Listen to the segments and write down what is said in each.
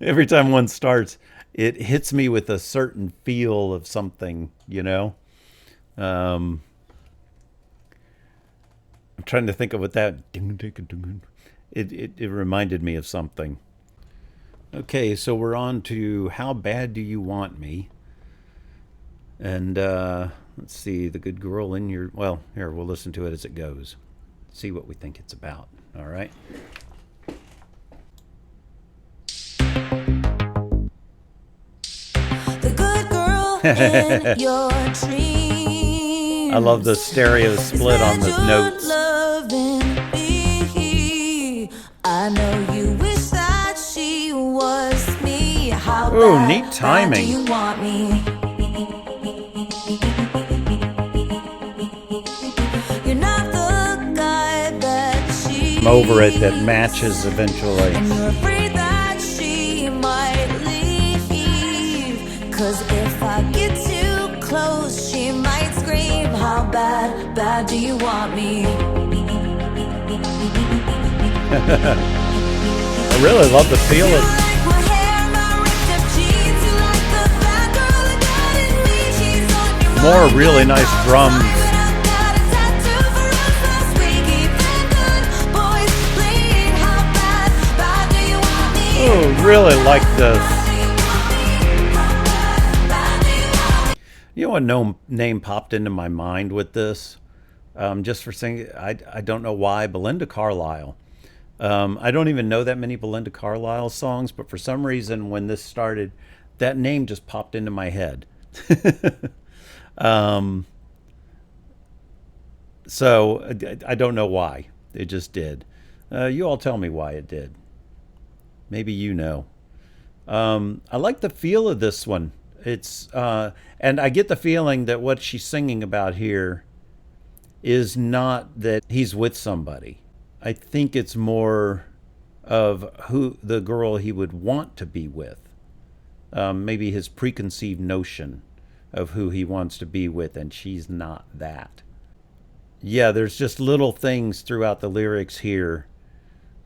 Every time one starts, it hits me with a certain feel of something, you know? Um, I'm trying to think of what that it reminded me of something. Okay, so we're on to How Bad Do You Want Me? And let's see, The Good Girl in Your... Well, here, we'll listen to it as it goes. See what we think it's about. All right? The good girl in your dreams. I love the stereo split on the notes. I know you wish that she was me. How Ooh, bad, neat timing. bad do you want me? You're not the guy that she I'm over it that matches eventually. and you're afraid that she might leave. Cause if I get too close, she might scream. How bad, bad do you want me? I really love the feel of more really nice drums. Oh, really like this. You know what name popped into my mind with this? Just for singing, I don't know why, Belinda Carlisle. I don't even know that many Belinda Carlisle songs, but for some reason when this started, that name just popped into my head. So I don't know why. It just did. You all tell me why it did. Maybe you know. I like the feel of this one. It's and I get the feeling that what she's singing about here is not that he's with somebody. I think it's more of who the girl he would want to be with. Maybe his preconceived notion of who he wants to be with, and she's not that. Yeah, there's just little things throughout the lyrics here.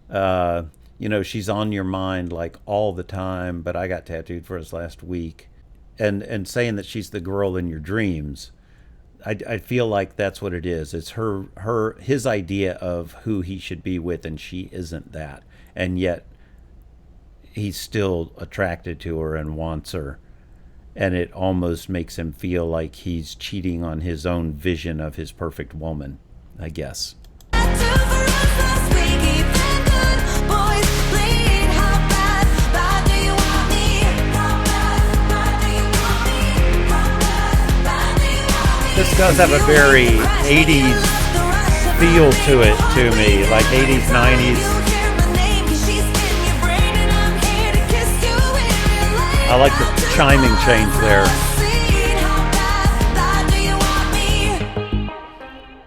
You know, she's on your mind like all the time, but I got tattooed for us last week. And saying that she's the girl in your dreams. I feel like that's what it is. It's his idea of who he should be with, and she isn't that. And yet he's still attracted to her and wants her. And it almost makes him feel like he's cheating on his own vision of his perfect woman, I guess. This does have a very 80s feel to it to me, like 80s, 90s. I like the chiming change there.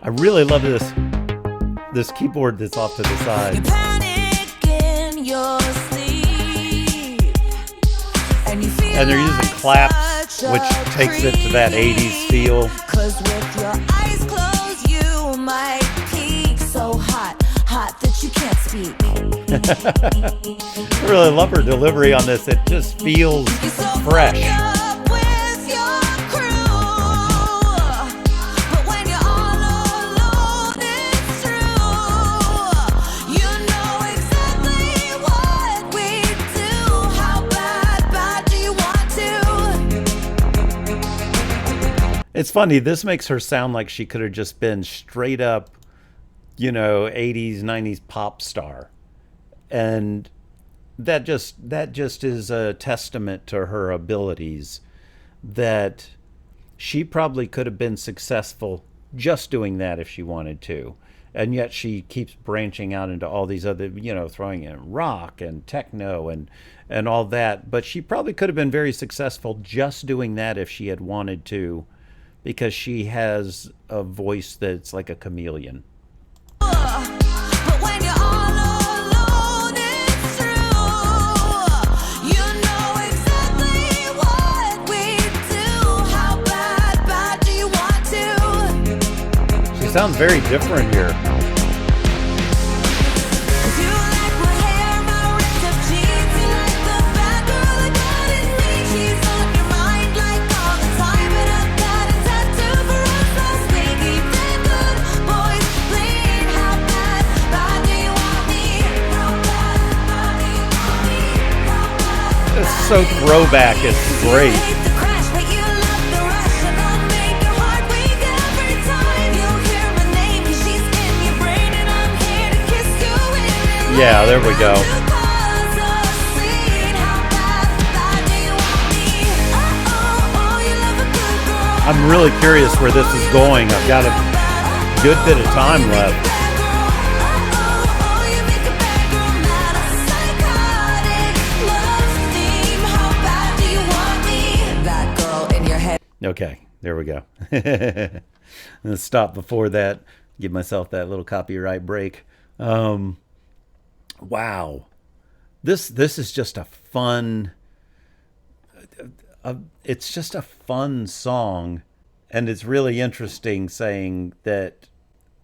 I really love this keyboard that's off to the side. And they're using claps, which takes it to that 80s feel. Cause with your eyes closed, you might peek so hot that you can't speak. I really love her delivery on this. It just feels fresh. It's funny, this makes her sound like she could have just been straight up, 80s, 90s pop star. And that just is a testament to her abilities, that she probably could have been successful just doing that if she wanted to. And yet she keeps branching out into all these other, throwing in rock and techno and all that. But she probably could have been very successful just doing that if she had wanted to, because she has a voice that's like a chameleon. She sounds very different here. so throwback. It's great. Yeah, there we go. I'm really curious where this is going. I've got a good bit of time left. Okay, there we go. Let's stop before that. Give myself that little copyright break. Wow, this is just a fun. It's just a fun song, and it's really interesting saying that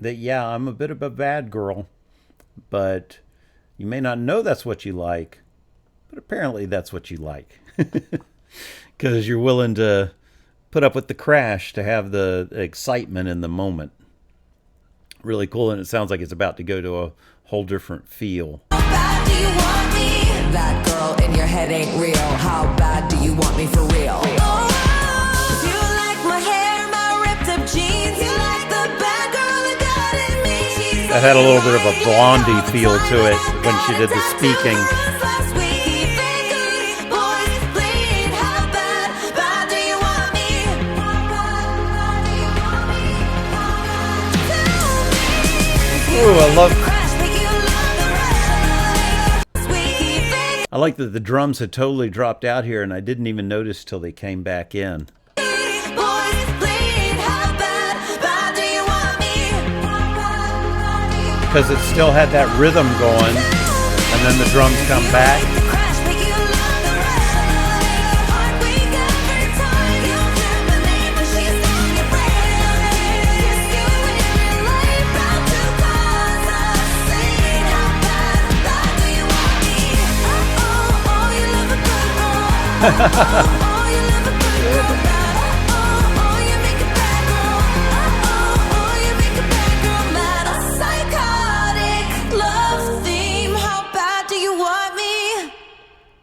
yeah, I'm a bit of a bad girl, but you may not know that's what you like, but apparently that's what you like, because you're willing to put up with the crash to have the excitement in the moment. Really cool, and it sounds like it's about to go to a whole different feel. How bad do you want me? That girl in your head ain't real. How bad do you want me for real? Oh, you like my hair, my ripped up jeans. You like the bad girl that got in me. That had a little bit of a Blondie feel to it when she did the speaking. Ooh, I like that the drums had totally dropped out here, and I didn't even notice till they came back in. Because it still had that rhythm going, and then the drums come back.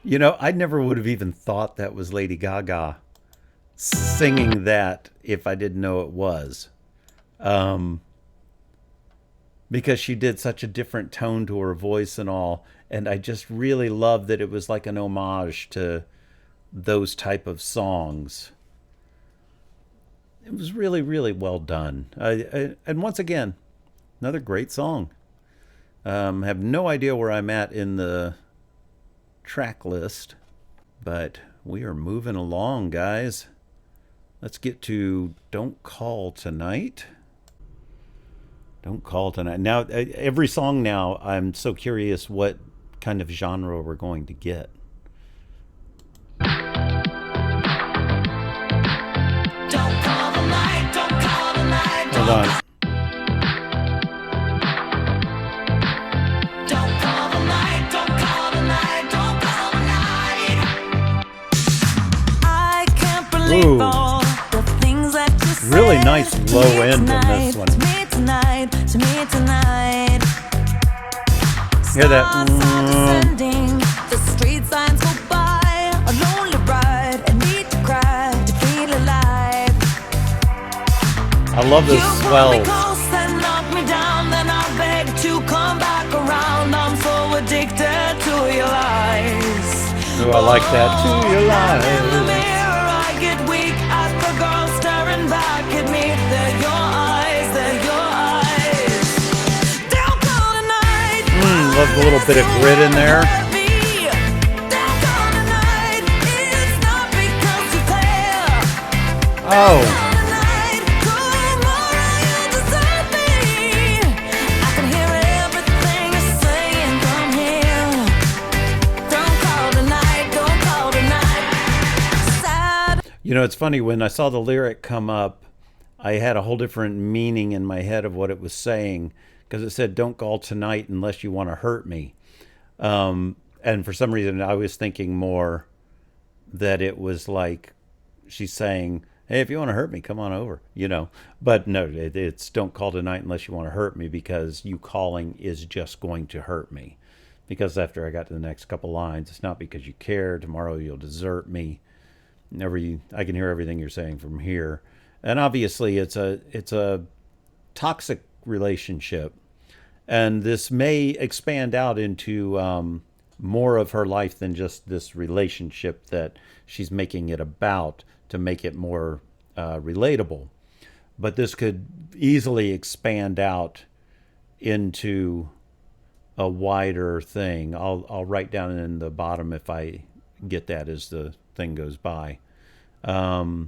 You know, I never would have even thought that was Lady Gaga singing that if I didn't know it was. Because she did such a different tone to her voice and all. And I just really loved that it was like an homage to those type of songs. It was really, really well done. And once again, another great song. Have no idea where I'm at in the track list, but we are moving along, guys. Let's get to Don't Call Tonight. Don't Call Tonight. Now, every song now, I'm so curious what kind of genre we're going to get. Hold on. Ooh. Really nice low end in this one. Hear that? The street signs go by, a lonely bride, and need to cry to feel alive. I love this swell. You knock me down, then I beg to come back around. I'm so addicted to your lies. Ooh, I like that. To your lies. I get weak as the girl staring back at me. They're your eyes, they're your eyes. Don't call tonight. Love the little bit of grit in there. Oh. You know, it's funny, when I saw the lyric come up, I had a whole different meaning in my head of what it was saying, because it said, don't call tonight unless you want to hurt me. And for some reason, I was thinking more that it was like she's saying, hey, if you want to hurt me, come on over, you know. But no, it's don't call tonight unless you want to hurt me, because you calling is just going to hurt me, because after I got to the next couple lines, it's not because you care. Tomorrow you'll desert me. I can hear everything you're saying from here. And obviously it's a toxic relationship. And this may expand out into more of her life than just this relationship that she's making it about to make it more relatable. But this could easily expand out into a wider thing. I'll write down in the bottom if I get that as the thing goes by. But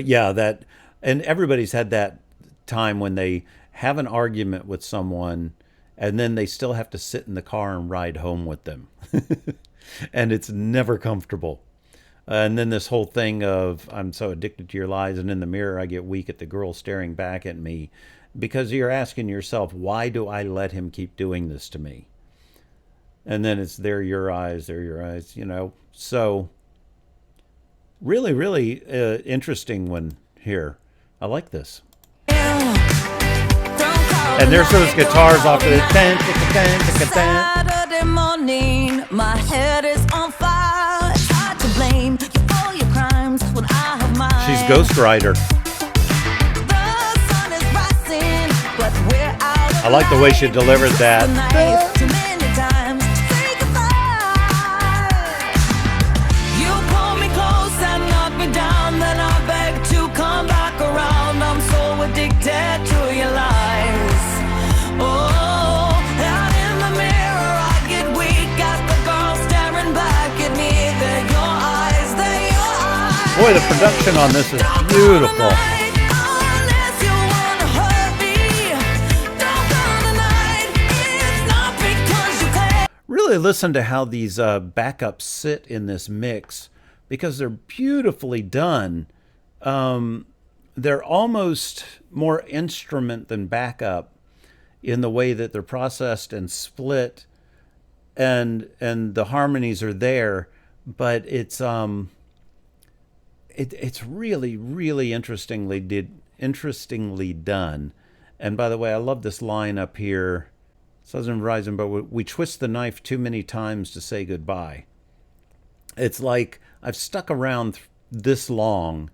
yeah, and everybody's had that time when they have an argument with someone and then they still have to sit in the car and ride home with them. And it's never comfortable. And then this whole thing of, I'm so addicted to your lies, and in the mirror I get weak at the girl staring back at me, because you're asking yourself, why do I let him keep doing this to me? And then it's, they're your eyes, So really, really interesting one here. I like this. And there's those guitars off of the Saturday morning, my head is on fire. It's hard to blame you for your crimes when I have mine. She's Ghost Rider. The sun is rising, but we're out of I like the way she delivered that. too many times. Say goodbye. You pull me close and knock me down, then I beg to come back around. I'm so addicted to your lies. Oh, out in the mirror I get weak at the girl staring back at me. They're your eyes, they're your eyes. Boy, the production on this is beautiful. Unless you wanna hurt me, don't come tonight. It's not because you care. Really listen to how these backups sit in this mix, because they're beautifully done. They're almost more instrument than backup in the way that they're processed and split, and the harmonies are there, but it's really, really interestingly done. And by the way, I love this line up here. Southern Horizon, but we twist the knife too many times to say goodbye. It's like I've stuck around this long,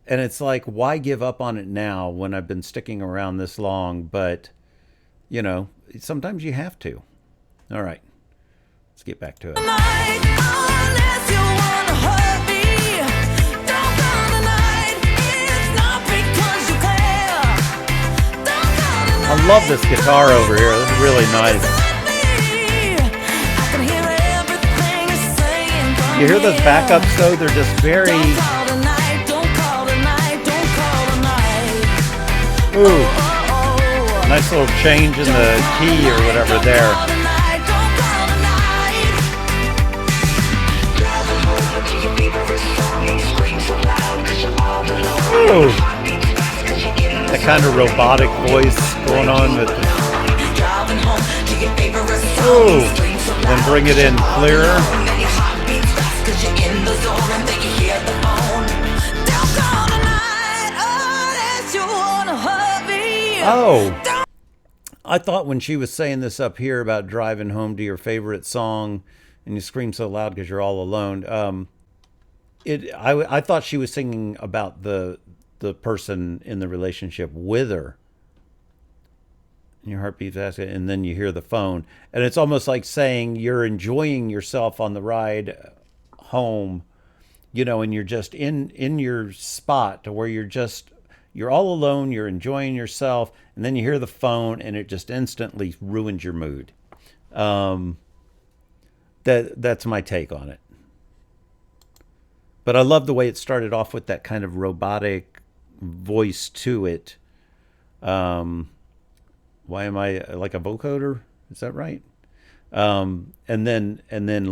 and it's like, why give up on it now when I've been sticking around this long? But sometimes you have to. All right, let's get back to it. Unless you wanna hurt me, don't come tonight. It's not because you care. Don't come tonight. I love this guitar over here. This is really nice. I can hear everything you're saying from You hear those here. backups though? They're just very, Don't call tonight, don't call tonight, don't call tonight. ooh, Oh, nice little change in the key or whatever there. Don't call tonight, don't call tonight. Ooh, that kind of robotic voice going on with the, Driving home to your favorite song. ooh, then bring it in clearer. And your heart beats fast 'cause you're in the zone and then you hear the phone. Don't call tonight unless you wanna hurt me. Oh, I thought when she was saying this up here about driving home to your favorite song and you scream so loud because you're all alone, I thought she was singing about the person in the relationship with her. And your heart beats fast, and then you hear the phone, and it's almost like saying you're enjoying yourself on the ride home, and you're just in your spot to where you're all alone, you're enjoying yourself, and then you hear the phone and it just instantly ruins your mood. That's my take on it. But I love the way it started off with that kind of robotic voice to it. Why am I like a vocoder? Is that right? And then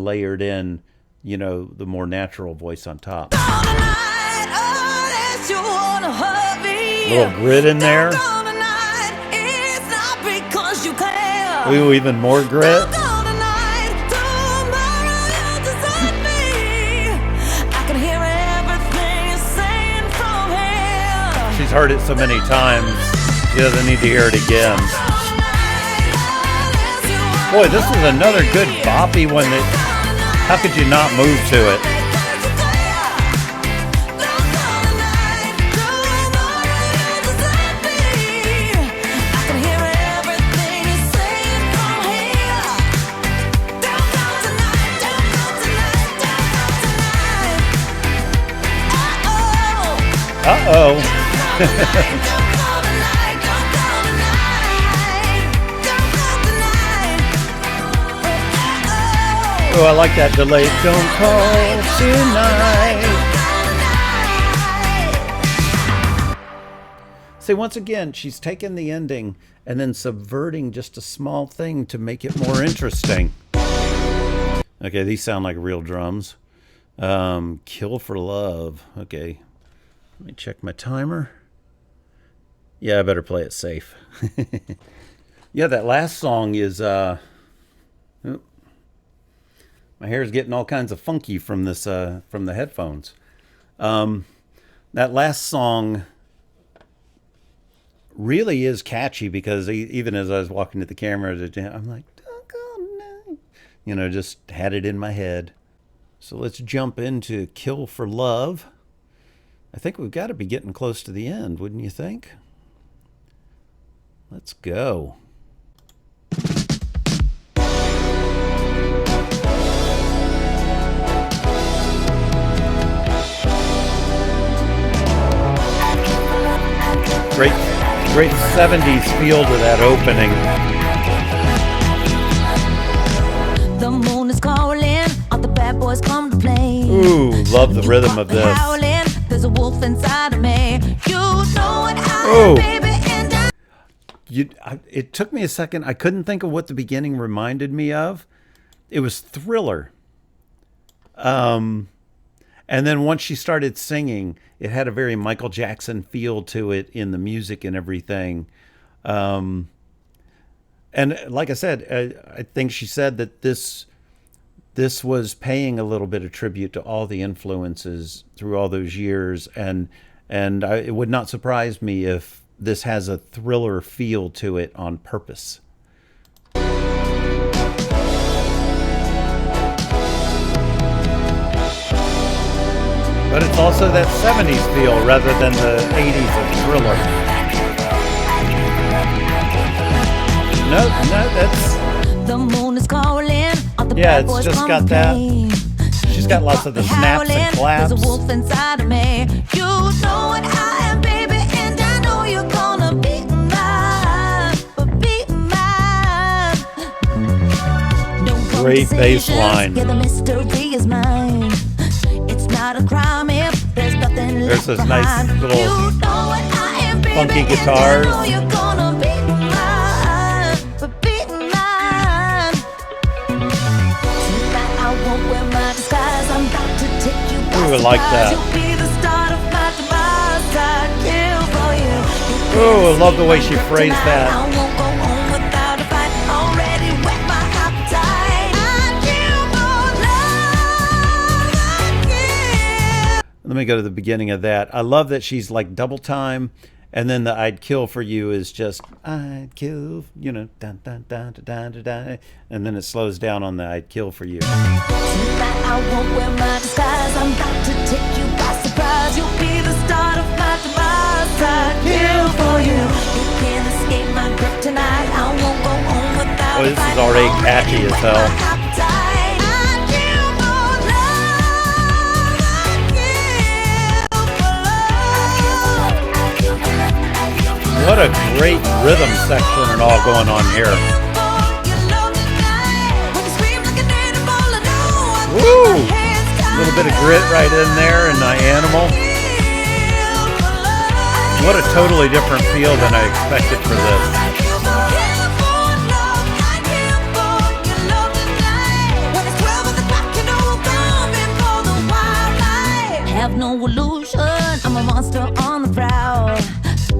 layered in, the more natural voice on top. Call tonight unless you wanna hurt me. Little grit in there. Don't call tonight, it's not because you care. Ooh, even more grit. Don't call tonight, tomorrow you'll desert me. I can hear everything you're saying from here. She's heard it so many times, she doesn't need to hear it again. Unless you wanna Boy, this is another good boppy one that, how could you not move to it? Uh-oh. Oh, I like that delay. Don't call tonight. See, once again, she's taken the ending and then subverting just a small thing to make it more interesting. Okay, these sound like real drums. Kill for Love. Okay. Let me check my timer. Yeah, I better play it safe. Yeah, that last song is... my hair's getting all kinds of funky from this from the headphones. That last song really is catchy because even as I was walking to the camera, I'm like, don't go tonight. You know, just had it in my head. So let's jump into Kill for Love. I think we've got to be getting close to the end, wouldn't you think? Let's go. Great 70s feel to that opening. The moon is calling, all the bad boys come to play. Ooh, love the rhythm of this. Howling, there's a wolf inside of me. You know what I am, baby, and it took me a second. I couldn't think of what the beginning reminded me of. It was Thriller. And then once she started singing, it had a very Michael Jackson feel to it in the music and everything. And like I said, I think she said that this was paying a little bit of tribute to all the influences through all those years. And it would not surprise me if this has a Thriller feel to it on purpose. But it's also that 70s feel rather than the 80s of Thriller. No, that's... The moon is calling. Yeah, it's just got that. She's got lots of the snaps and claps. There's a wolf inside of me. You know what I am, baby, and I know you're gonna be mine. Great bass line. Yeah, the mystery is mine. It's not a crime if there's nothing There's those left nice behind. little You know what I am, baby, funky and guitars. I know you're gonna be mine. Tonight I won't wear my disguise. I'm about to take you by Ooh, I like that. surprise. You'll be the start of my demise. I'd kill for you. Ooh, I love the way she phrased that. I won't go home without a fight. Already whet my appetite. I'd kill for love. Let me go to the beginning of that. I love that she's like double time, and then the I'd kill for you is just I'd kill, you know, dun, dun, dun, dun, dun, dun, dun, and then it slows down on the I'd kill for you. Tonight I won't wear my disguise. I'm about to take you by surprise. You'll be the start of my demise. I'd kill for you. You can't escape my grip tonight. I won't go home without Oh, a this fight. is already catchy as hell. I'd kill for love. I'd kill for love. What a great rhythm section and all going on here. Woo! A little bit of grit right in there and the animal. What a totally different feel than I expected for this. Have no illusion, I'm a monster on the prowl.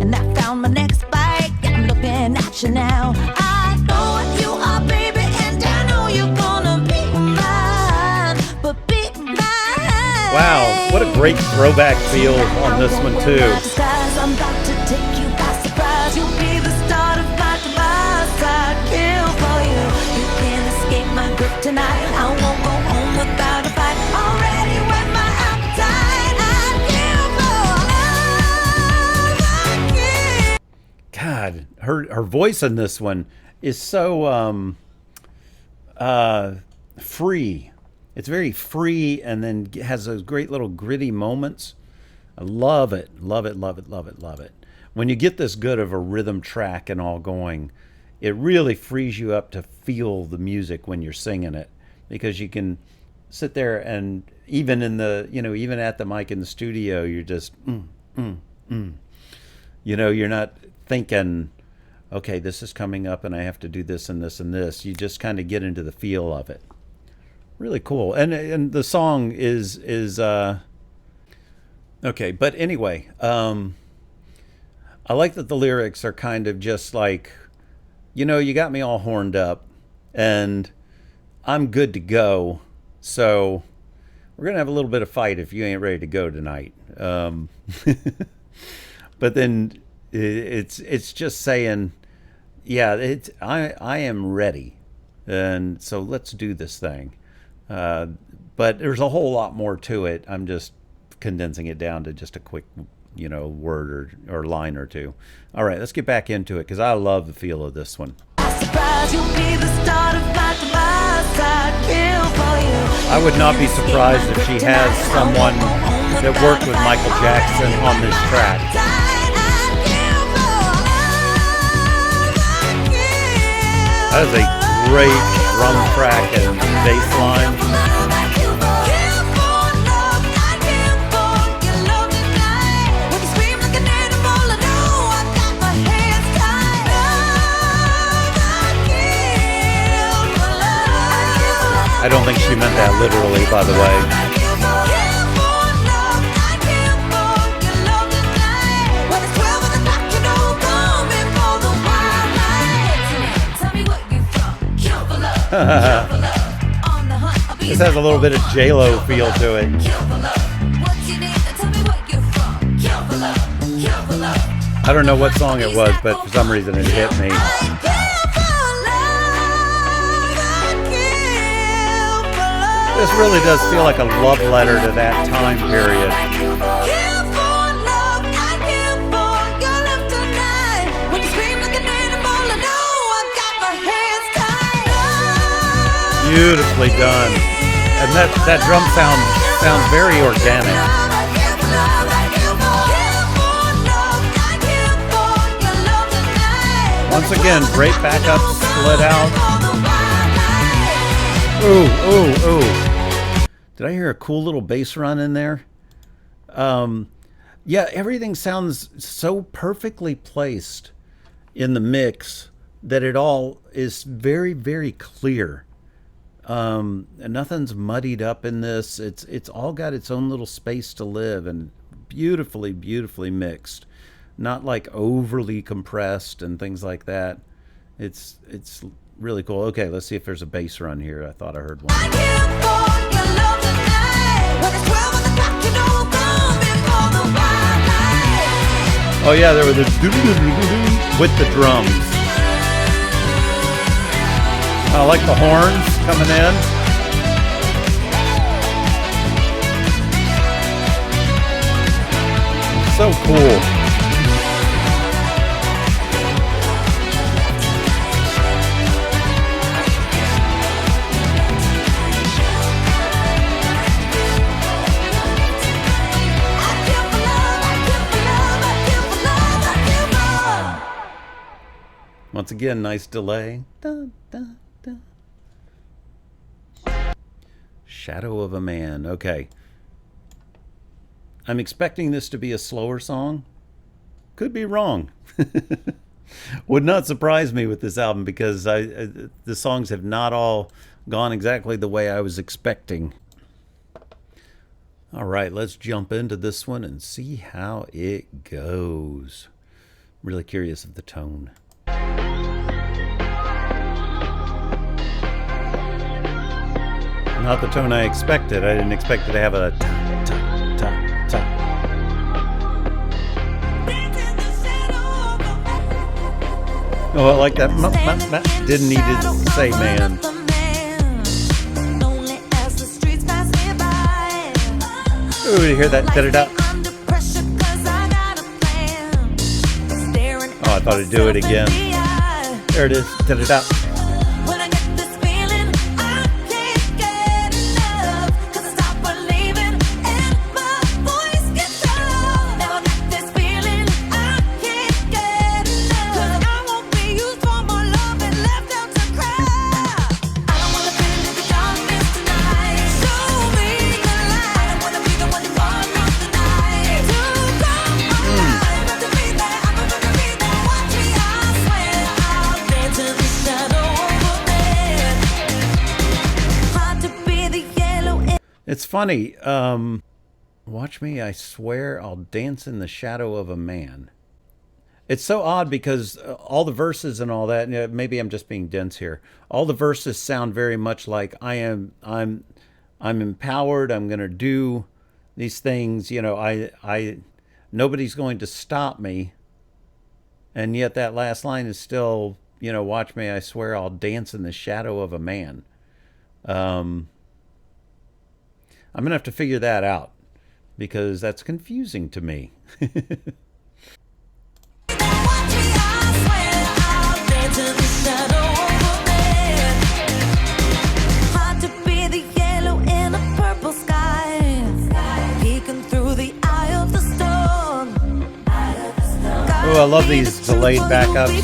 And I found my next bite, yeah, I'm looking at you now. I know what you are, baby, and I know you're gonna be mine. But be mine. Wow, what a great throwback feel on this one too. I'm about to take you by surprise. You'll be the start of my demise. I'd kill for you. You her voice in this one is so free. It's very free, and then has those great little gritty moments. I love it, love it, love it, love it, love it. When you get this good of a rhythm track and all going, it really frees you up to feel the music when you're singing it, because you can sit there and even in the, even at the mic in the studio, you're just, you're not thinking, okay, this is coming up and I have to do this and this and this. You just kind of get into the feel of it. Really cool. And the song is okay, but anyway, I like that the lyrics are kind of just like, you got me all horned up and I'm good to go. So we're going to have a little bit of fight if you ain't ready to go tonight. But then it's just saying, yeah, I am ready. And so let's do this thing. But there's a whole lot more to it. I'm just condensing it down to just a quick, word or line or two. All right, let's get back into it because I love the feel of this one. I would not be surprised if she has someone that worked with Michael Jackson on this track. That is a great drum track and bass line. I don't think she meant that literally, by the way. This has a little bit of J-Lo feel to it. I don't know what song it was, but for some reason it hit me. This really does feel like a love letter to that time period. Beautifully done. And that drum sounds very organic. Once again, great backup, split out. Ooh, ooh, ooh. Did I hear a cool little bass run in there? Yeah, everything sounds so perfectly placed in the mix that it all is very, very clear. And nothing's muddied up in this. It's all got its own little space to live and beautifully, beautifully mixed. Not like overly compressed and things like that. It's really cool. Okay, let's see if there's a bass run here. I thought I heard one. Oh yeah, there was a with the drums. I like the horns coming in. So cool. Once again, nice delay. Dun, dun, dun. Shadow of a Man. Okay. I'm expecting this to be a slower song. Could be wrong. Would not surprise me with this album because the songs have not all gone exactly the way I was expecting. All right, let's jump into this one and see how it goes. Really curious of the tone. Not the tone I expected. I didn't expect it to have a ta ta ta ta. Oh, I like that. Didn't need to say man. Ooh, you hear that? Da-da-da. Oh, I thought I'd do it again. There it is. Da-da-da. When I get this feeling, I can't get enough. 'Cause I stop believing and my voice gets low. Never get this feeling, I can't get enough. 'Cause I won't be used for my love and left out to cry. I don't wanna be in the darkness tonight. Show me the light. I don't wanna be the one to fall off the night. To come alive. I'm about to be there. I'm about to be there. Watch me, I swear. I'll dance in the shadow of a man. Hard to be the yellow in It's funny. Watch me, I swear I'll dance in the shadow of a man. It's so odd because all the verses and all that, maybe I'm just being dense here. All the verses sound very much like I'm empowered, I'm going to do these things, nobody's going to stop me. And yet that last line is still, watch me, I swear I'll dance in the shadow of a man. I'm going to have to figure that out because that's confusing to me. Watch me, I swear. I'll dance in the shadow of a man. Hard to be the yellow in a purple sky. Peeking through the eye of the storm. Oh, I love these delayed backups.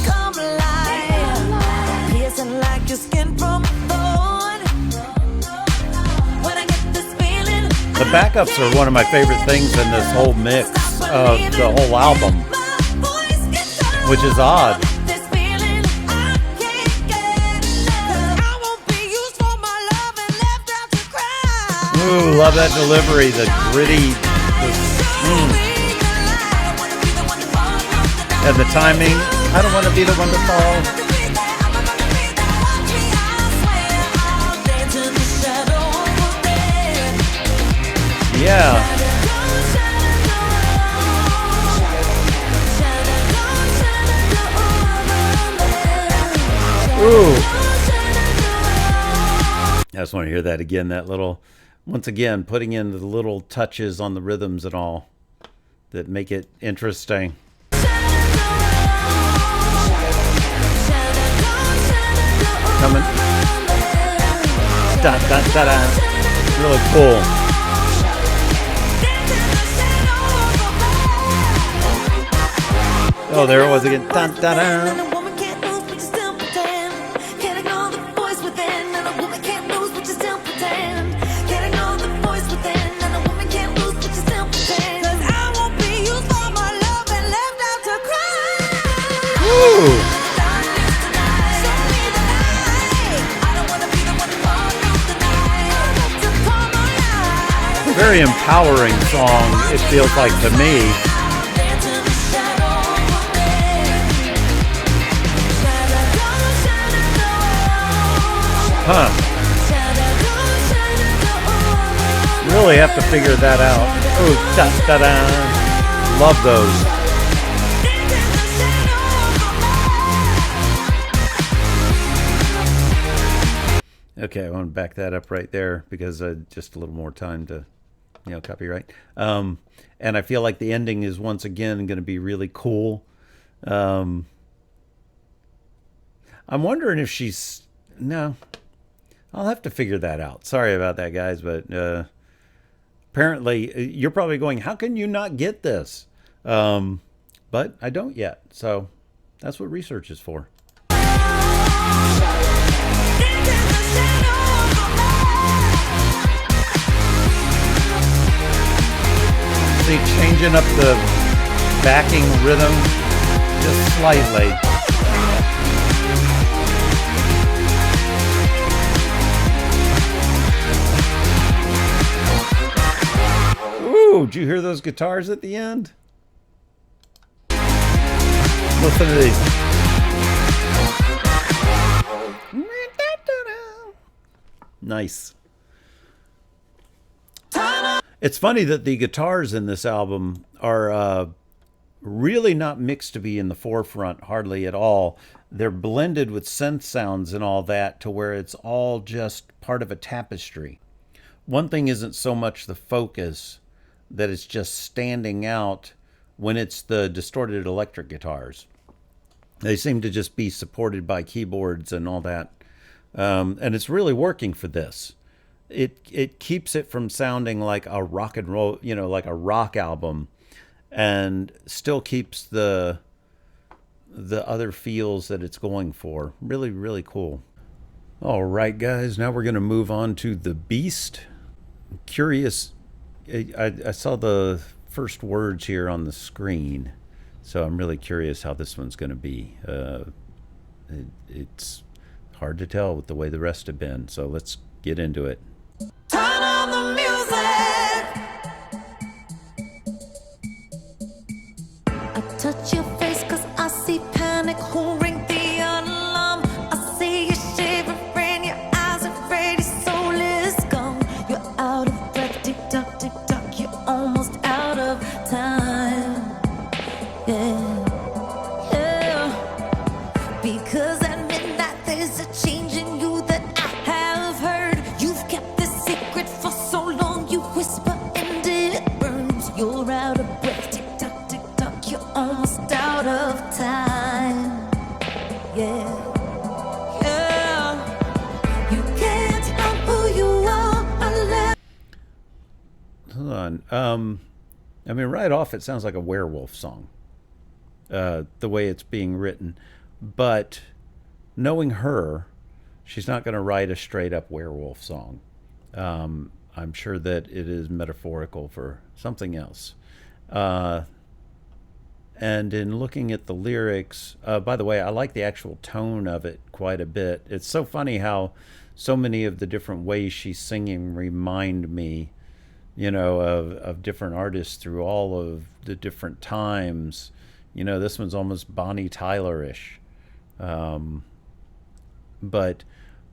Piercing like your skin from a thorn. When I get this feeling, The backups are one of my favorite things in this whole mix of the whole album, which is odd. this feeling, I can't get enough. 'Cause I won't be used for my love and left out to cry. Ooh, love that delivery, the gritty, and the timing. I don't want to be the one to fall. Yeah. Ooh. I just want to hear that again, that little, once again, putting in the little touches on the rhythms and all that make it interesting. Coming. Da, da, da, da. Really cool. Oh, there it was again. Da, da, da. Ooh. Very empowering song, it feels like to me. Huh. Really have to figure that out. Oh, da da da. Love those. Okay, I want to back that up right there because just a little more time to, copyright. And I feel like the ending is once again going to be really cool. I'm wondering if no, I'll have to figure that out. Sorry about that, guys, but apparently you're probably going, how can you not get this? But I don't yet. So that's what research is for. See, changing up the backing rhythm just slightly. Ooh, did you hear those guitars at the end? Listen to these. Nice. It's funny that the guitars in this album are really not mixed to be in the forefront hardly at all. They're blended with synth sounds and all that to where it's all just part of a tapestry. One thing isn't so much the focus that it's just standing out when it's the distorted electric guitars. They seem to just be supported by keyboards and all that. And it's really working for this. It keeps it from sounding like a rock and roll, like a rock album, and still keeps the other feels that it's going for. Really, really cool. All right, guys, now we're going to move on to The Beast. I'm curious, I saw the first words here on the screen, so I'm really curious how this one's going to be. It's hard to tell with the way the rest have been, so let's get into it. Turn on the music. I touch your face 'cause I see panic. Who ring the alarm? I see you shivering, your eyes afraid your soul is gone. You're out of breath, tick tock, you're almost out of time. Yeah. Because at midnight there's a change in you that I have heard. You've kept this secret for so long, you whisper and it burns. You're out of breath, tick tock, you're almost out of time. Yeah. You can't help who you are. Hold on. I mean, right off, it sounds like a werewolf song, the way it's being written. But knowing her, she's not going to write a straight-up werewolf song. I'm sure that it is metaphorical for something else. And in looking at the lyrics, by the way, I like the actual tone of it quite a bit. It's so funny how so many of the different ways she's singing remind me, of different artists through all of the different times. This one's almost Bonnie Tyler-ish. But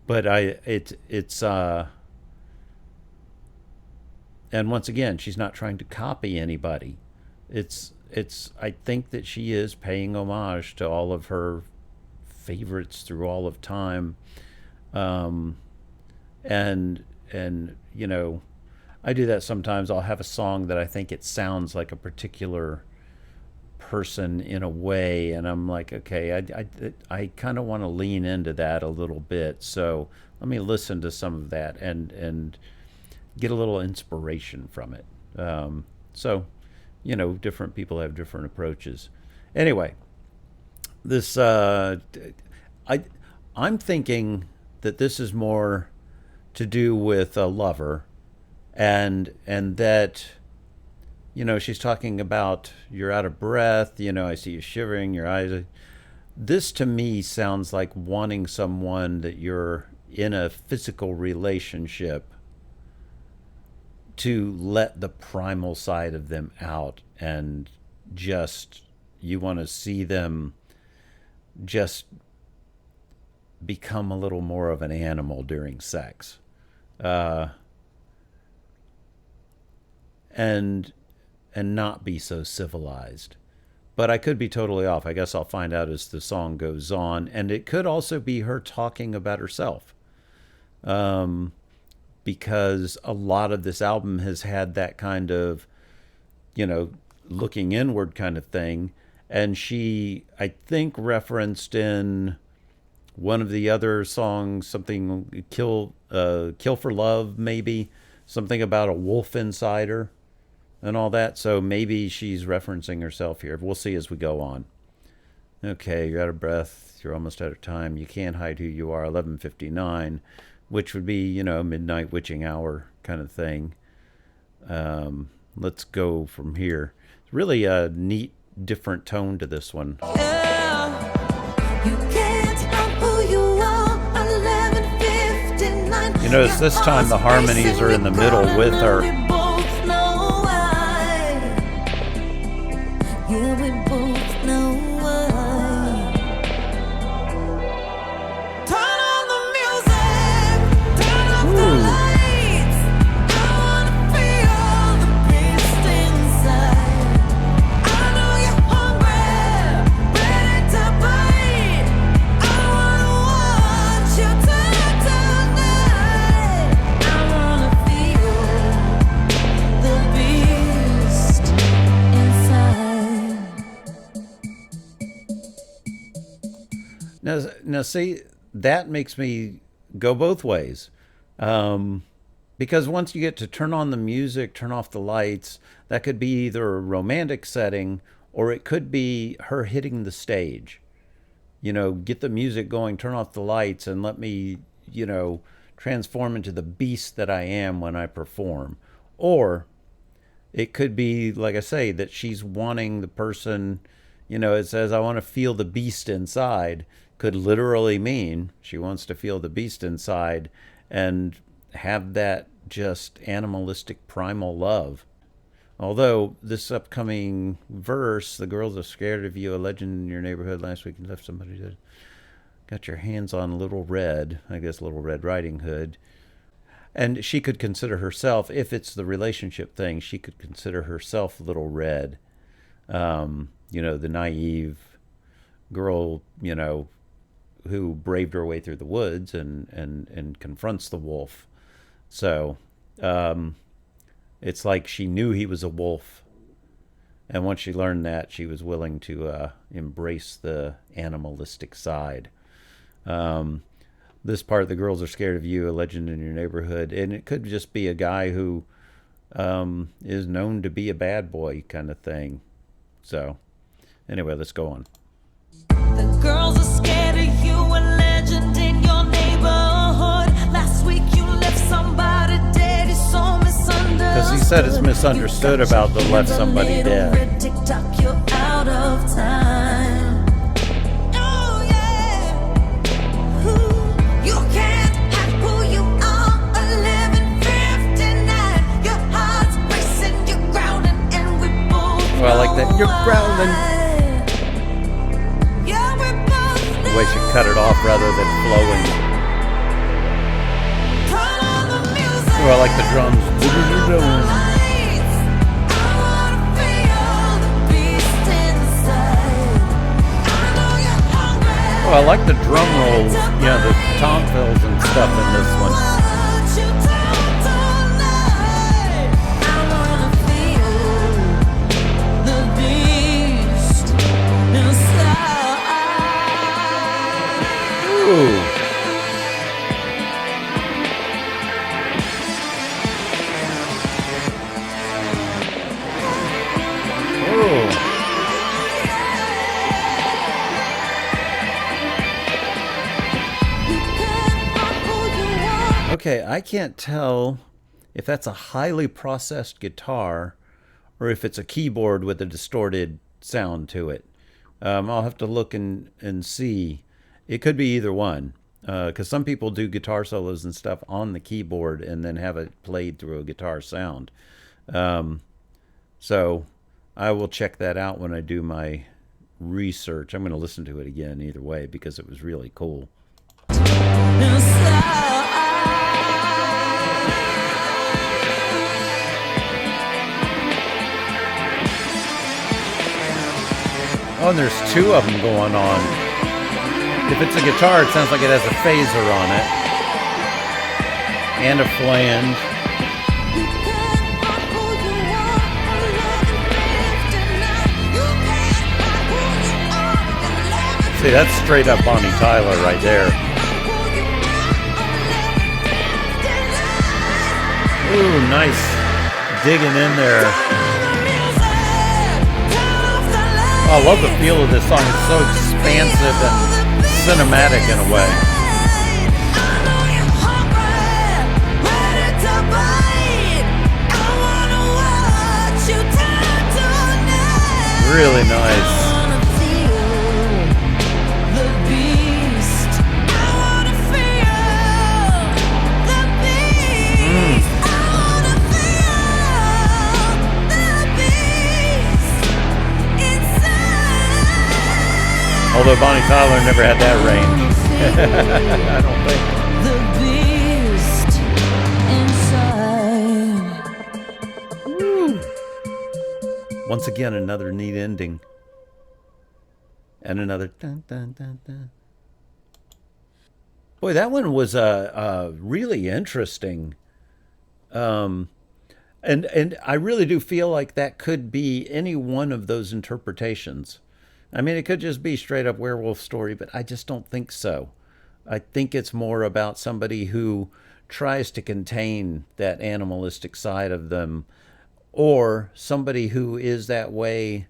it's and once again, she's not trying to copy anybody. I think that she is paying homage to all of her favorites through all of time. And I do that sometimes. I'll have a song that I think it sounds like a particular person in a way, and I'm like, okay, I kind of want to lean into that a little bit, so let me listen to some of that and get a little inspiration from it. So different people have different approaches. Anyway, this I'm thinking that this is more to do with a lover, and that she's talking about you're out of breath, I see you shivering, your eyes. This to me sounds like wanting someone that you're in a physical relationship to let the primal side of them out, and just you want to see them just become a little more of an animal during sex. And not be so civilized. But I could be totally off. I guess I'll find out as the song goes on. And it could also be her talking about herself. Because a lot of this album has had that kind of, looking inward kind of thing. And she, I think, referenced in one of the other songs something, Kill for Love, maybe. Something about a wolf inside her and all that. So maybe she's referencing herself here. We'll see as we go on. Okay, you're out of breath. You're almost out of time. You can't hide who you are. 11:59, which would be, midnight witching hour kind of thing. Let's go from here. It's really a neat, different tone to this one. You can't help who you are. 11:59. Notice this time the harmonies are in the middle with her. Yeah, we both know why. Turn on the music, turn off the lights. I wanna feel the beast inside. I know you're hungry, ready to bite. I wanna watch you turn tonight. I wanna feel Now, see, that makes me go both ways. Um, because once you get to turn on the music, turn off the lights, that could be either a romantic setting or it could be her hitting the stage. Get the music going, turn off the lights, and let me, transform into the beast that I am when I perform. Or it could be, like I say, that she's wanting the person, it says, I want to feel the beast inside. Could literally mean she wants to feel the beast inside and have that just animalistic primal love. Although this upcoming verse, the girls are scared of you, a legend in your neighborhood last week you left somebody that got your hands on Little Red, I guess Little Red Riding Hood. And she could consider herself, if it's the relationship thing, she could consider herself Little Red. The naive girl, who braved her way through the woods and confronts the wolf. So it's like she knew he was a wolf. And once she learned that, she was willing to embrace the animalistic side. This part, the girls are scared of you, a legend in your neighborhood. And it could just be a guy who is known to be a bad boy kind of thing. So anyway, let's go on. The girls are scared of you, a legend in your neighborhood. Last week you left somebody dead, it's so misunderstood. Because he said it's misunderstood about the left somebody dead. TikTok, you're out of time. Oh yeah. Ooh, you can't act who you are. 11:59. Your heart's racing, you're growling, and we both. Well, I like that. You're growling. The way she cut it off rather than flowing. Oh, I like the drums. Oh, I like the drum rolls, the tom fills and stuff in this one. Ooh. Okay, I can't tell if that's a highly processed guitar or if it's a keyboard with a distorted sound to it. I'll have to look and see. It could be either one, because some people do guitar solos and stuff on the keyboard and then have it played through a guitar sound. So I will check that out when I do my research. I'm going to listen to it again either way because it was really cool. Oh, and there's two of them going on. If it's a guitar, it sounds like it has a phaser on it. And a flange. See, that's straight up Bonnie Tyler right there. Ooh, nice digging in there. Oh, I love the feel of this song. It's so expansive and cinematic in a way. Really nice. Although Bonnie Tyler never had that range. I don't think. Woo. Once again, another neat ending. And another dun dun dun dun. Boy, that one was really interesting. And I really do feel like that could be any one of those interpretations. I mean, it could just be straight up werewolf story, but I just don't think so. I think it's more about somebody who tries to contain that animalistic side of them, or somebody who is that way,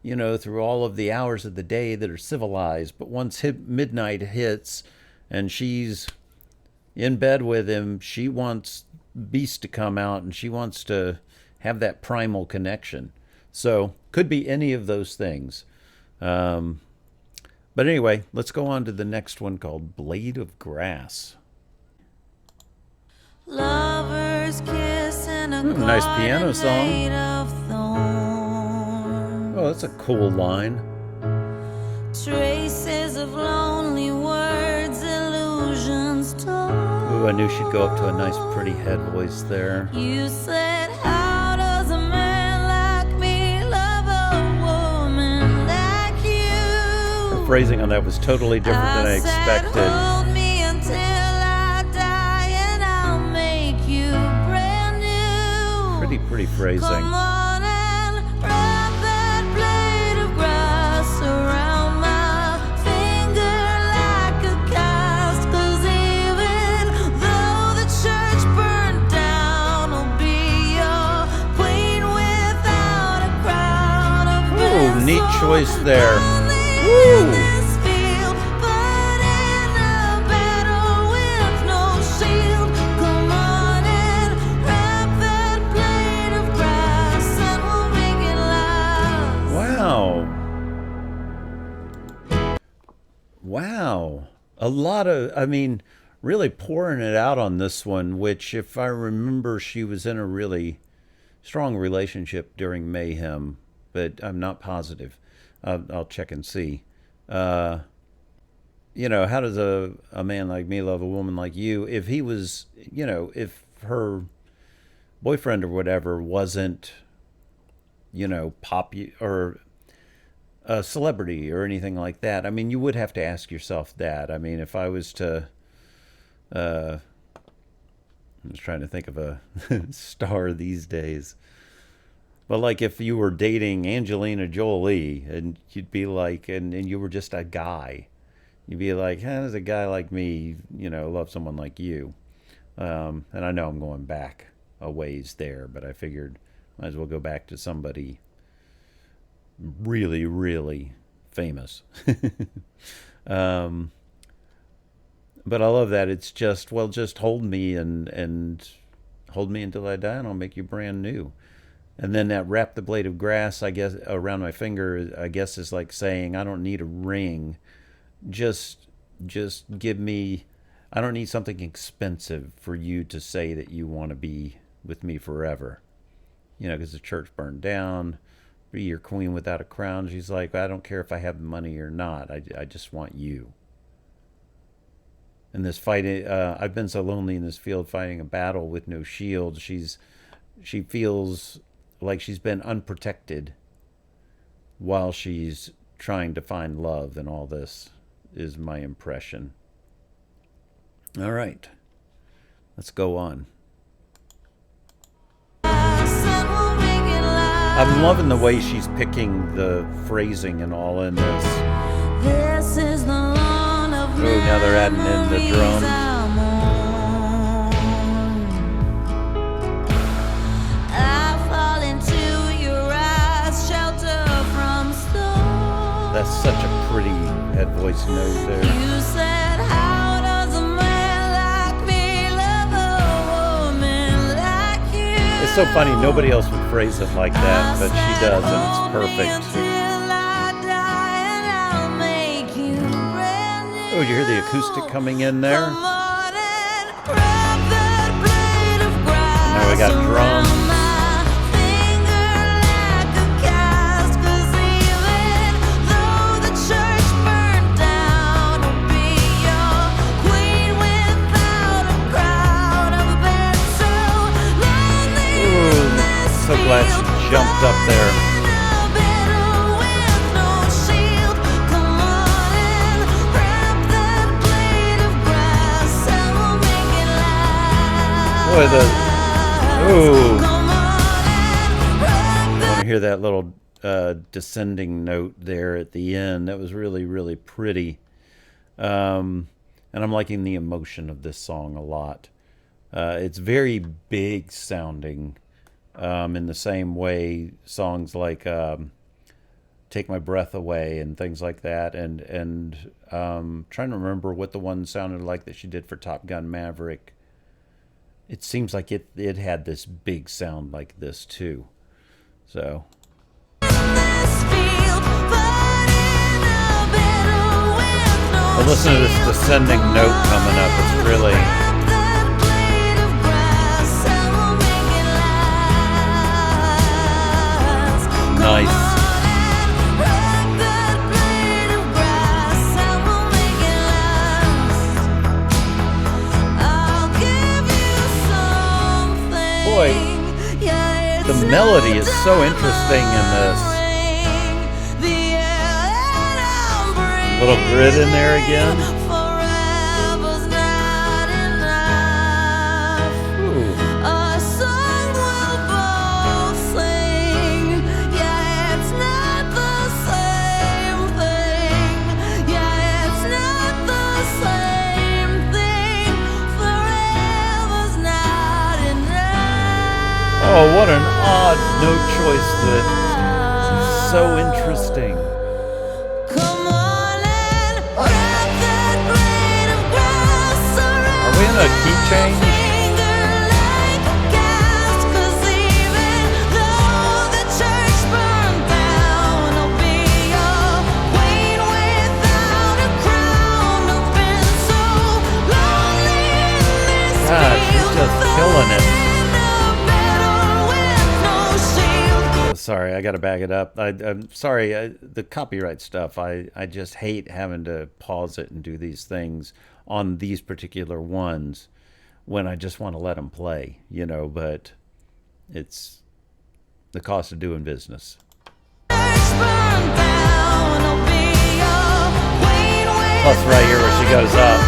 through all of the hours of the day that are civilized. But once midnight hits and she's in bed with him, she wants Beast to come out and she wants to have that primal connection. So could be any of those things. But anyway, let's go on to the next one called Blade of Grass. Lovers kiss in a Nice piano song. made of thorn. Oh, that's a cool line. Traces of lonely words, illusions torn. Ooh, I knew she'd go up to a nice pretty head voice there. You said, how does a man like me love a woman like you? The phrasing on that was totally different than I expected. Said, hold me until I die and I'll make you brand new. Pretty phrasing. Come on and wrap that blade of grass around my finger like a cast. 'Cause even though the church burned down, I'll be your queen without a crown of Ooh, neat pencil. choice there. Lonely Woo! in this field, but in a battle with no shield. Come on and wrap that blade of grass and we'll make it last. Wow. A lot of, really pouring it out on this one, which, if I remember, she was in a really strong relationship during Mayhem, but I'm not positive. I'll check and see. How does a man like me love a woman like you? If he was, if her boyfriend or whatever wasn't, or a celebrity or anything like that, you would have to ask yourself that. If I was to, I'm just trying to think of a star these days. But like if you were dating Angelina Jolie and you'd be like, and you were just a guy, you'd be like, how does a guy like me, love someone like you? And I know I'm going back a ways there, but I figured might as well go back to somebody really, really famous. But I love that. It's just, well, just hold me and hold me until I die and I'll make you brand new. And then that wrap the blade of grass, I guess, around my finger, I guess is like saying, I don't need a ring. Just give me, I don't need something expensive for you to say that you want to be with me forever. Because the church burned down, be your queen without a crown. She's like, I don't care if I have the money or not. I just want you. In this fight, I've been so lonely in this field fighting a battle with no shield. She feels like she's been unprotected while she's trying to find love, and all this is my impression. All right, let's go on. I'm loving the way she's picking the phrasing and all in this. This is the lawn of Oh, now they're adding in the drums. That's such a pretty head voice note there. You said, how does a man like me love a woman like you? It's so funny, nobody else would phrase it like that, but she does, and it's perfect. Oh, did you hear the acoustic coming in there? Now we got drums. So glad she jumped up there. Boy, I want to hear that little descending note there at the end. That was really, really pretty. And I'm liking the emotion of this song a lot. It's very big sounding, in the same way songs like Take My Breath Away and things like that. And trying to remember what the one sounded like that she did for Top Gun Maverick. It seems like it had this big sound like this too. So. But listen to this descending note coming up. It's really nice. Boy, the melody is so interesting in this. Little grid in there again. Ooh. Oh, what an odd note choice that is so interesting. Are we in a key change? God, she's just killing it. Sorry, I gotta back it up. I'm sorry, the copyright stuff, I just hate having to pause it and do these things on these particular ones when I just want to let them play, you know, but it's the cost of doing business. Plus right here where she goes up.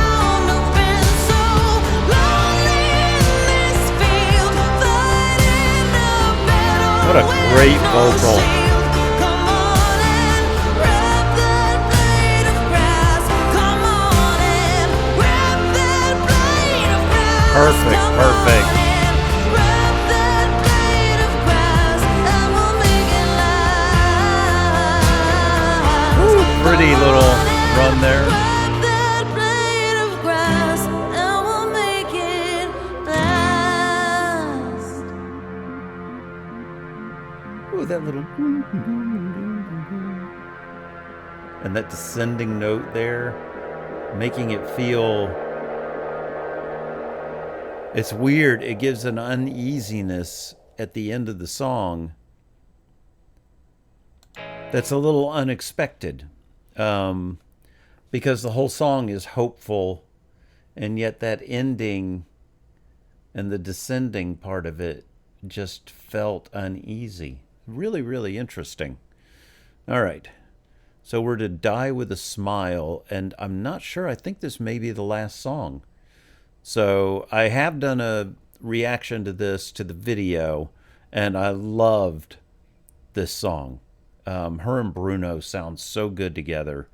What a great vocal. Perfect, perfect. Ooh, pretty little run there. Ooh, that little... And that descending note there, making it feel... It's weird. It gives an uneasiness at the end of the song that's a little unexpected, because the whole song is hopeful, and yet that ending and the descending part of it just felt uneasy. Really, really interesting. All right. So we're to Die With a Smile, and I'm not sure. I think this may be the last song. So I have done a reaction to this, to the video, and I loved this song. Her and Bruno sound so good together.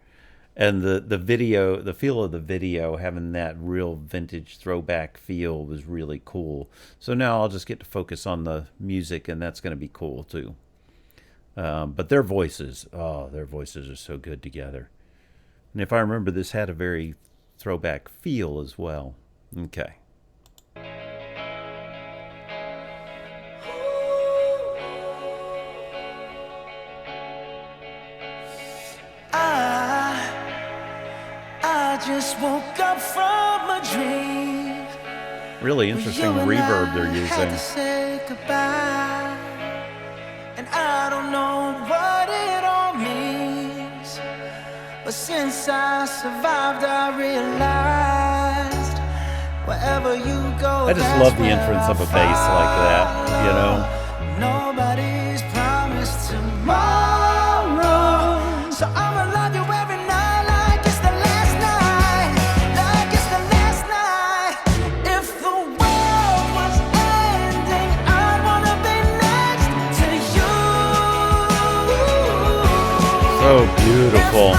And the video, the feel of the video, having that real vintage throwback feel was really cool. So now I'll just get to focus on the music, and that's going to be cool too. But their voices are so good together. And if I remember, this had a very throwback feel as well. Okay. I just woke up from a dream. Really interesting reverb they're using. Had to say goodbye, and I don't know what it all means, but since I survived, I realized wherever you go, I just love the entrance of a bass like that, you know. Nobody's promised tomorrow, so I'ma love you every night like it's the last night, like it's the last night. If the world was ending, I'd wanna be next to you. So beautiful.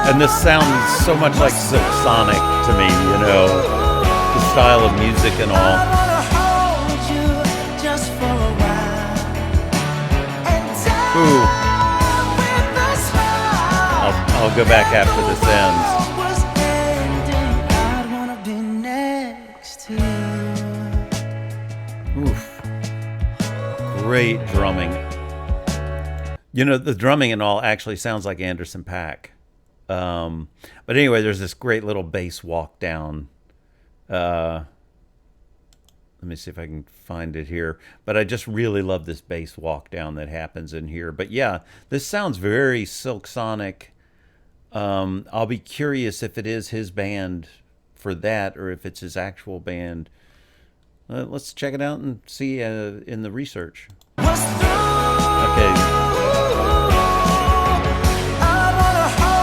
And this sounds so much like Silk Sonic to me, you know, the style of music and all. Ooh. I'll go back after this ends. Oof. Great drumming. You know, the drumming and all actually sounds like Anderson .Paak. But anyway, there's this great little bass walk down. Let me see if I can find it here. But I just really love this bass walk down that happens in here. But yeah, this sounds very Silk Sonic. I'll be curious if it is his band for that or if it's his actual band. Let's check it out and see in the research. Okay.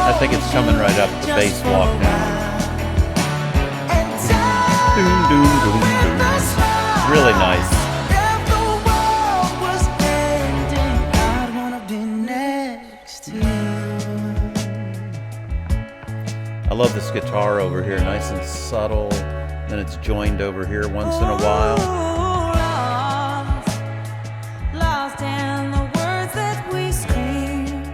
I think it's coming right up the bass walk now. Doom, doom, doom, doom. Really nice. I love this guitar over here, nice and subtle. Then it's joined over here once in a while. Lost in the words that we scream.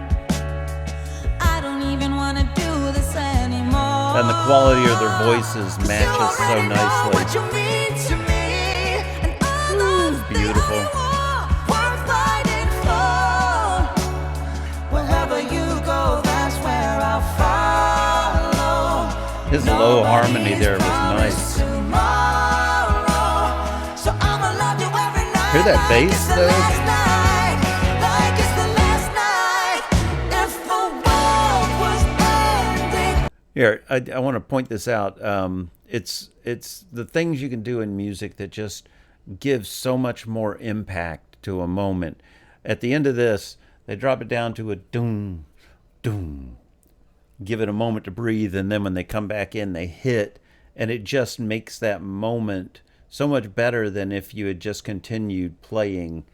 I don't even want to do this anymore. And the quality of their voices matches so nicely. Ooh, beautiful. His low harmony there was nice. Hear that bass though? Here, I want to point this out. It's the things you can do in music that just give so much more impact to a moment. At the end of this, they drop it down to a doom, doom. Give it a moment to breathe, and then when they come back in, they hit, and it just makes that moment so much better than if you had just continued playing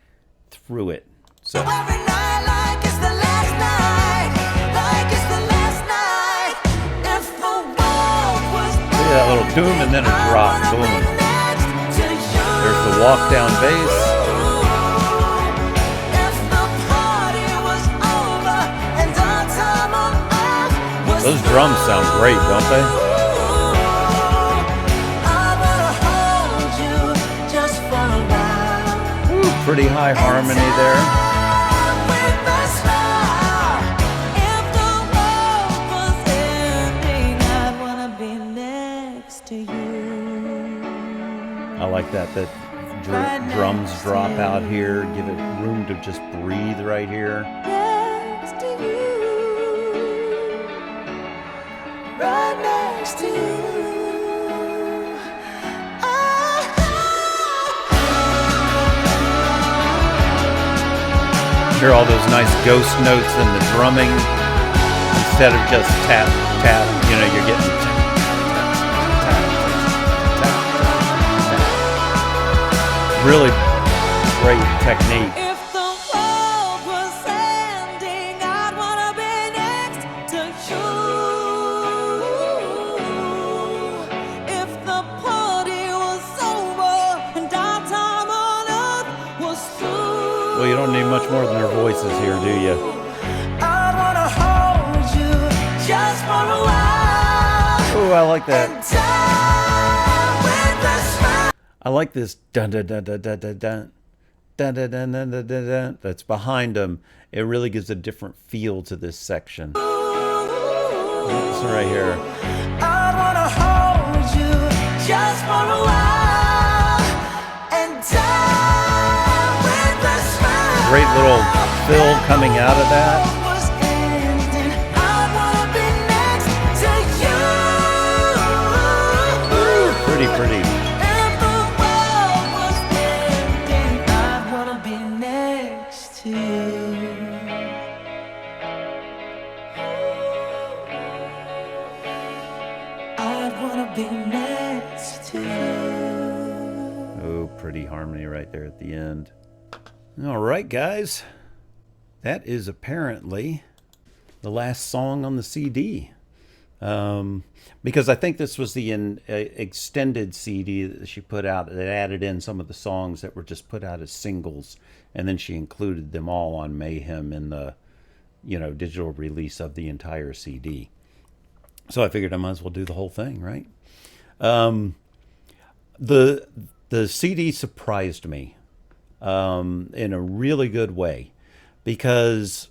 through it. So every night like it's the last night, like it's the last night. If the world was see that little doom and then a drop, boom. There's the walk down bass. Those drums sound great, don't they? Ooh, pretty high harmony there. I like that drums drop out here, give it room to just breathe right here. Right next to you. Hear all those nice ghost notes in the drumming instead of just tap, tap. You know, you're getting tap, tap, tap, tap, tap. Really great technique. Well, you don't need much more than their voices here, do you? Oh, I like that. I like this dun dun dun dun dun dun dun dun dun dun dun dun dun that's behind them. It really gives a different feel to this section. This one right here. I wanna hold you just for a while and die with a smile. Great little fill coming out of that. Pretty, pretty. Oh, pretty harmony right there at the end. All right, guys. That is apparently the last song on the CD. Because I think this was the extended CD that she put out that added in some of the songs that were just put out as singles, and then she included them all on Mayhem in the, digital release of the entire CD. So I figured I might as well do the whole thing, right? The CD surprised me in a really good way, because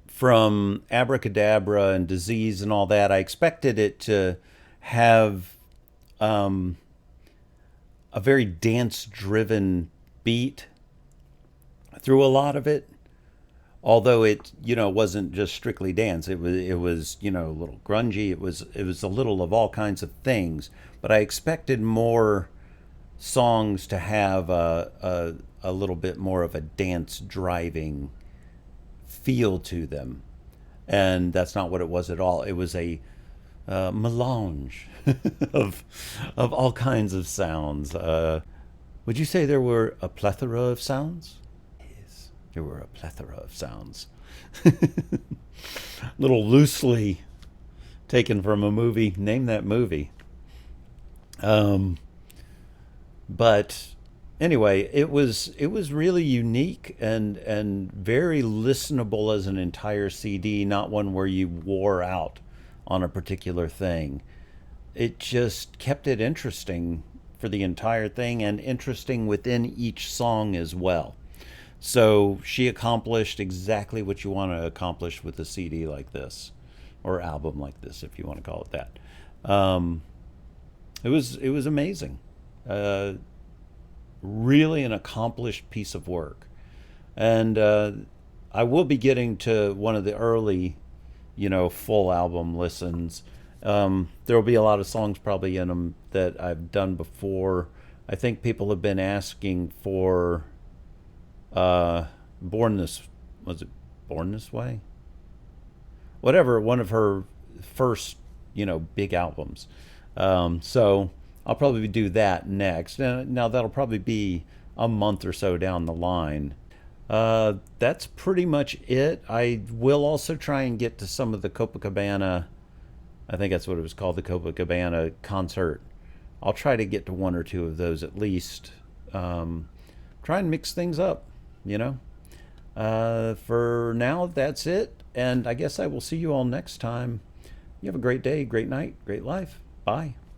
from Abracadabra and Disease and all that, I expected it to have a very dance-driven beat through a lot of it. Although it, wasn't just strictly dance. It was, a little grungy. It was a little of all kinds of things. But I expected more songs to have a little bit more of a dance driving feel to them, and that's not what it was at all. It was a melange of all kinds of sounds. Would you say there were a plethora of sounds? Yes, there were a plethora of sounds. Little loosely taken from a movie. Name that movie. But anyway, it was really unique and very listenable as an entire CD, not one where you wore out on a particular thing. It just kept it interesting for the entire thing, and interesting within each song as well. So she accomplished exactly what you want to accomplish with a CD like this, or album like this, if you want to call it that. It was amazing. Really an accomplished piece of work. And I will be getting to one of the early, full album listens. There will be a lot of songs probably in them that I've done before. I think people have been asking for Born This Way? Whatever, one of her first, big albums. So I'll probably do that next. Now that'll probably be a month or so down the line. That's pretty much it. I will also try and get to some of the Copacabana, I think that's what it was called, the Copacabana concert. I'll try to get to one or two of those at least. Try and mix things up, For now, that's it. And I guess I will see you all next time. You have a great day, great night, great life. Bye.